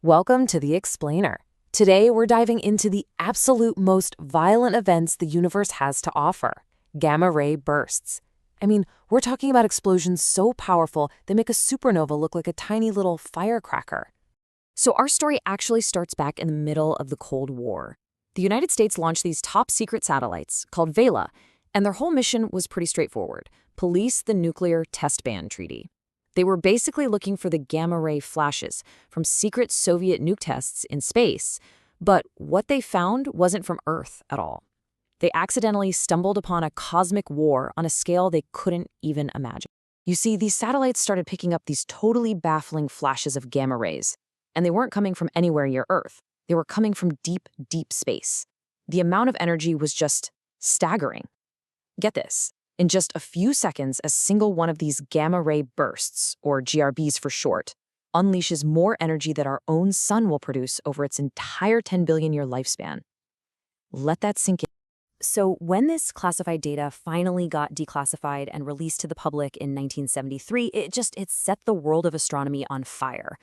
Welcome to The Explainer. Today, we're diving into the absolute most violent events the universe has to offer, gamma-ray bursts. We're talking about explosions so powerful they make a supernova look like a tiny little firecracker. So our story actually starts back in the middle of the Cold War. The United States launched these top-secret satellites, called Vela, and their whole mission was pretty straightforward: police the nuclear test ban treaty. They were basically looking for the gamma-ray flashes from secret Soviet nuke tests in space, but what they found wasn't from Earth at all. They accidentally stumbled upon a cosmic war on a scale they couldn't even imagine. You see, these satellites started picking up these totally baffling flashes of gamma rays, and they weren't coming from anywhere near Earth. They were coming from deep, deep space. The amount of energy was just staggering. Get this. In just a few seconds, a single one of these gamma-ray bursts, or GRBs for short, unleashes more energy than our own sun will produce over its entire 10 billion-year lifespan. Let that sink in. So when this classified data finally got declassified and released to the public in 1973, it set the world of astronomy on fire.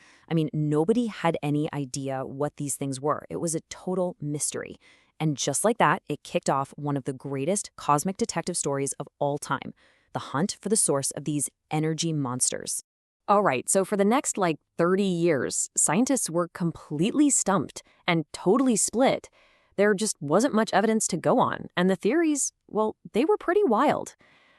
Nobody had any idea what these things were. It was a total mystery. And just like that, it kicked off one of the greatest cosmic detective stories of all time, the hunt for the source of these energy monsters. All right, so for the next 30 years, scientists were completely stumped and totally split. There just wasn't much evidence to go on, and the theories, well, they were pretty wild.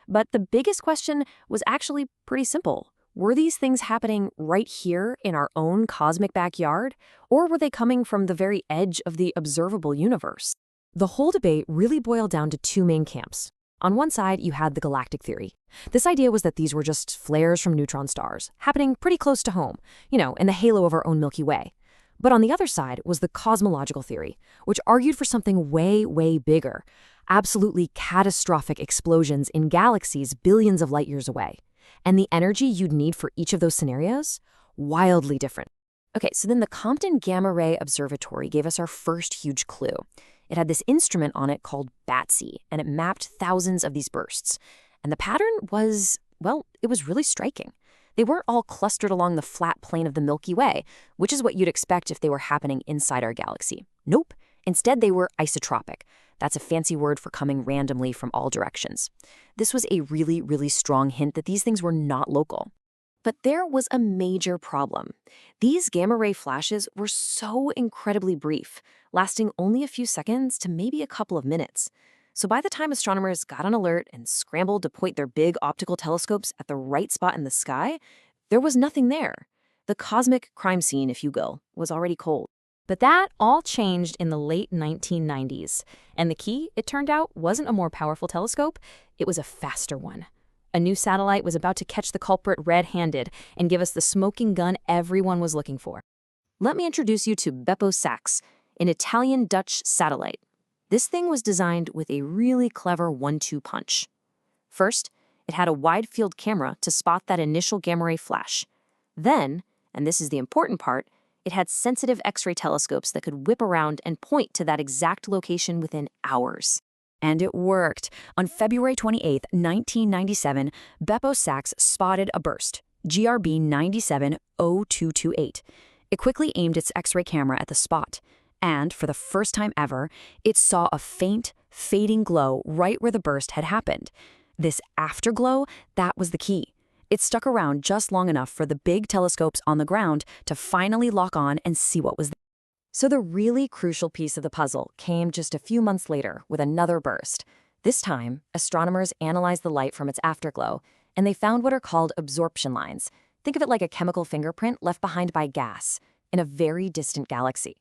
But the biggest question was actually pretty simple. Were these things happening right here in our own cosmic backyard, or were they coming from the very edge of the observable universe? The whole debate really boiled down to two main camps. On one side, you had the galactic theory. This idea was that these were just flares from neutron stars, happening pretty close to home, in the halo of our own Milky Way. But on the other side was the cosmological theory, which argued for something way, way bigger, absolutely catastrophic explosions in galaxies billions of light years away. And the energy you'd need for each of those scenarios? Wildly different. Okay, so then the Compton Gamma Ray Observatory gave us our first huge clue. It had this instrument on it called BATSI, and it mapped thousands of these bursts. And the pattern was, it was really striking. They weren't all clustered along the flat plane of the Milky Way, which is what you'd expect if they were happening inside our galaxy. Nope. Instead, they were isotropic. That's a fancy word for coming randomly from all directions. This was a really, really strong hint that these things were not local. But there was a major problem. These gamma-ray flashes were so incredibly brief, lasting only a few seconds to maybe a couple of minutes. So by the time astronomers got an alert and scrambled to point their big optical telescopes at the right spot in the sky, there was nothing there. The cosmic crime scene, if you will, was already cold. But that all changed in the late 1990s. And the key, it turned out, wasn't a more powerful telescope, it was a faster one. A new satellite was about to catch the culprit red-handed and give us the smoking gun everyone was looking for. Let me introduce you to Beppo Sachs, an Italian-Dutch satellite. This thing was designed with a really clever 1-2 punch. First, it had a wide-field camera to spot that initial gamma-ray flash. Then, and this is the important part, it had sensitive X-ray telescopes that could whip around and point to that exact location within hours. And it worked. On February 28, 1997, Beppo Sachs spotted a burst, GRB 970228. It quickly aimed its X-ray camera at the spot, and for the first time ever, it saw a faint, fading glow right where the burst had happened. This afterglow, that was the key. It stuck around just long enough for the big telescopes on the ground to finally lock on and see what was there. So the really crucial piece of the puzzle came just a few months later with another burst. This time, astronomers analyzed the light from its afterglow, and they found what are called absorption lines. Think of it like a chemical fingerprint left behind by gas in a very distant galaxy.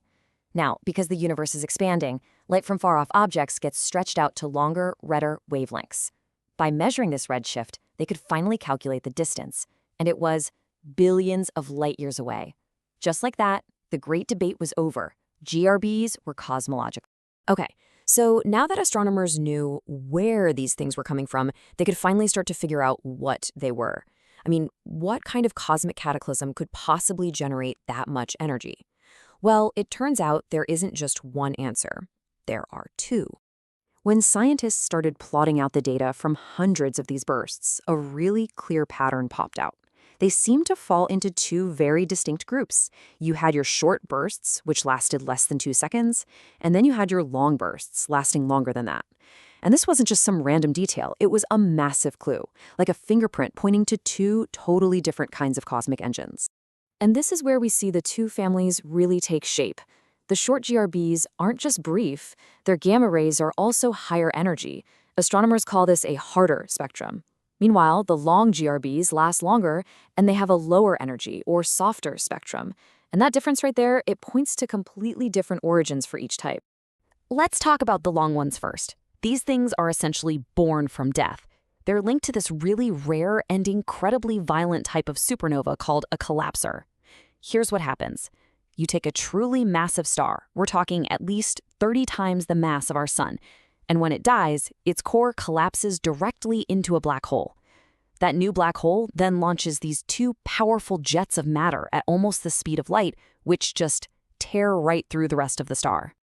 Now, because the universe is expanding, light from far-off objects gets stretched out to longer, redder wavelengths. By measuring this redshift, they could finally calculate the distance, and it was billions of light years away. Just like that, the great debate was over. GRBs were cosmological. Okay, so now that astronomers knew where these things were coming from, they could finally start to figure out what they were. What kind of cosmic cataclysm could possibly generate that much energy? Well, it turns out there isn't just one answer. There are two. When scientists started plotting out the data from hundreds of these bursts, a really clear pattern popped out. they seemed to fall into two very distinct groups. You had your short bursts, which lasted less than 2 seconds, and then you had your long bursts, lasting longer than that. And this wasn't just some random detail, it was a massive clue, like a fingerprint pointing to two totally different kinds of cosmic engines. And this is where we see the two families really take shape. The short GRBs aren't just brief, their gamma rays are also higher energy. Astronomers call this a harder spectrum. Meanwhile, the long GRBs last longer, and they have a lower energy, or softer spectrum. And that difference right there, it points to completely different origins for each type. Let's talk about the long ones first. These things are essentially born from death. They're linked to this really rare and incredibly violent type of supernova called a collapsar. Here's what happens. You take a truly massive star, we're talking at least 30 times the mass of our sun, and when it dies, its core collapses directly into a black hole. That new black hole then launches these two powerful jets of matter at almost the speed of light, which just tear right through the rest of the star.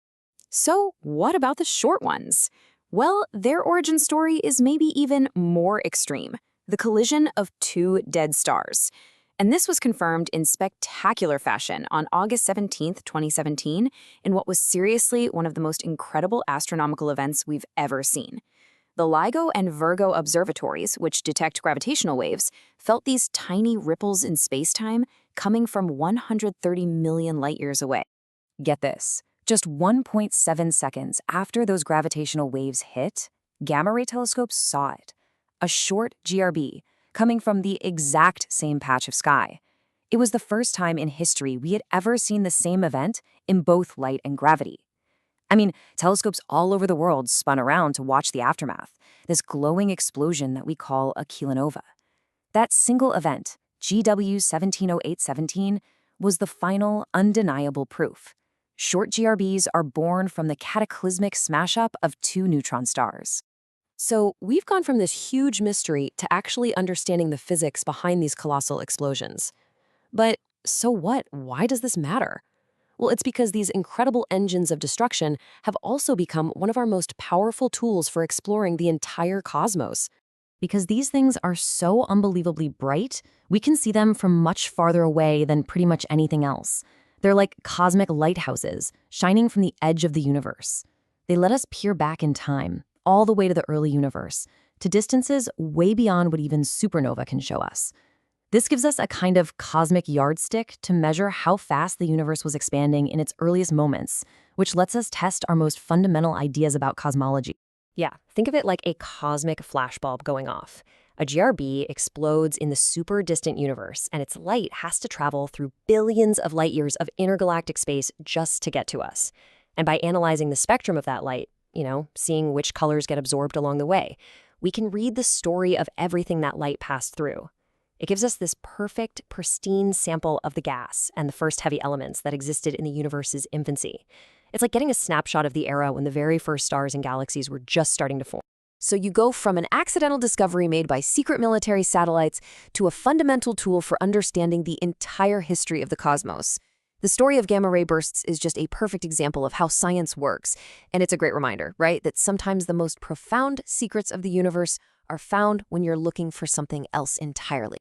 So what about the short ones? Well, their origin story is maybe even more extreme, the collision of two dead stars. And this was confirmed in spectacular fashion on August 17, 2017, in what was seriously one of the most incredible astronomical events we've ever seen. The LIGO and Virgo observatories, which detect gravitational waves, felt these tiny ripples in space-time coming from 130 million light-years away. Get this. Just 1.7 seconds after those gravitational waves hit, gamma-ray telescopes saw it. A short GRB, coming from the exact same patch of sky. It was the first time in history we had ever seen the same event in both light and gravity. I mean, telescopes all over the world spun around to watch the aftermath, this glowing explosion that we call a kilonova. That single event, GW 170817, was the final, undeniable proof. Short GRBs are born from the cataclysmic smash-up of two neutron stars. So we've gone from this huge mystery to actually understanding the physics behind these colossal explosions. But so what? Why does this matter? Well, it's because these incredible engines of destruction have also become one of our most powerful tools for exploring the entire cosmos. Because these things are so unbelievably bright, we can see them from much farther away than pretty much anything else. They're like cosmic lighthouses, shining from the edge of the universe. They let us peer back in time, all the way to the early universe, to distances way beyond what even supernova can show us. This gives us a kind of cosmic yardstick to measure how fast the universe was expanding in its earliest moments, which lets us test our most fundamental ideas about cosmology. Yeah, think of it like a cosmic flashbulb going off. A GRB explodes in the super distant universe, and its light has to travel through billions of light years of intergalactic space just to get to us. And by analyzing the spectrum of that light, seeing which colors get absorbed along the way, we can read the story of everything that light passed through. It gives us this perfect, pristine sample of the gas and the first heavy elements that existed in the universe's infancy. It's like getting a snapshot of the era when the very first stars and galaxies were just starting to form. So you go from an accidental discovery made by secret military satellites to a fundamental tool for understanding the entire history of the cosmos. The story of gamma-ray bursts is just a perfect example of how science works, and it's a great reminder, right, that sometimes the most profound secrets of the universe are found when you're looking for something else entirely.